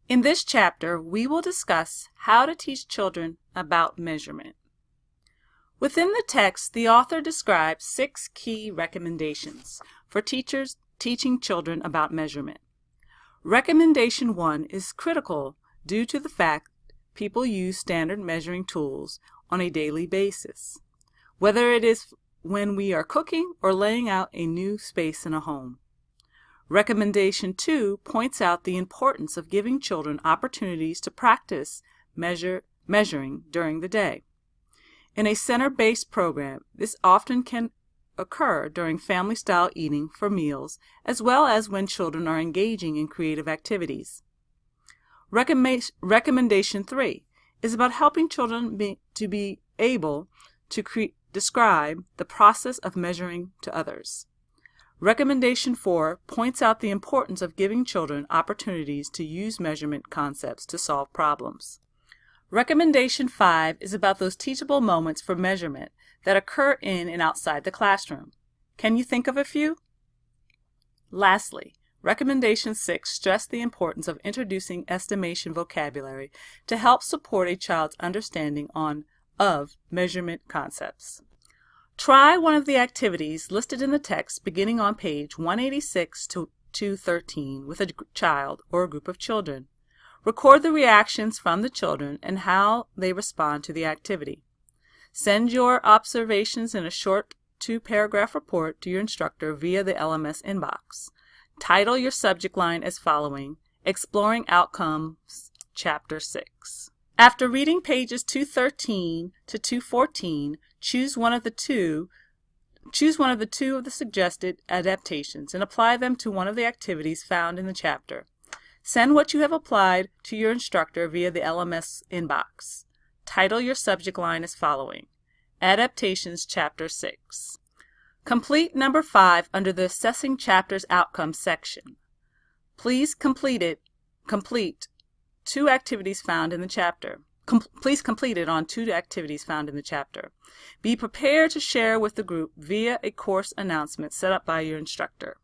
In this chapter, we will discuss how to teach children about measurement. Within the text, the author describes 6 key recommendations for teachers teaching children about measurement. Recommendation 1 is critical due to the fact people use standard measuring tools on a daily basis, whether it is when we are cooking or laying out a new space in a home. Recommendation 2 points out the importance of giving children opportunities to practice measuring during the day. In a center-based program, this often can occur during family-style eating for meals, as well as when children are engaging in creative activities. Recommendation 3 is about helping children to be able to describe the process of measuring to others. Recommendation 4 points out the importance of giving children opportunities to use measurement concepts to solve problems. Recommendation 5 is about those teachable moments for measurement that occur in and outside the classroom. Can you think of a few? Lastly, Recommendation 6 stressed the importance of introducing estimation vocabulary to help support a child's understanding of measurement concepts. Try one of the activities listed in the text beginning on page 186 to 213 with a child or a group of children. Record the reactions from the children and how they respond to the activity. Send your observations in a short 2-paragraph report to your instructor via the LMS inbox. Title your subject line as following: Exploring Outcomes, Chapter 6. After reading pages 213 to 214, choose one of the two of the suggested adaptations and apply them to one of the activities found in the chapter. Send what you have applied to your instructor via the LMS inbox. Title your subject line as following: Adaptations, Chapter 6. Complete number 5 under the Assessing Chapters Outcomes section. Please complete 2 activities found in the chapter. Please complete it on 2 activities found in the chapter. Be prepared to share with the group via a course announcement set up by your instructor.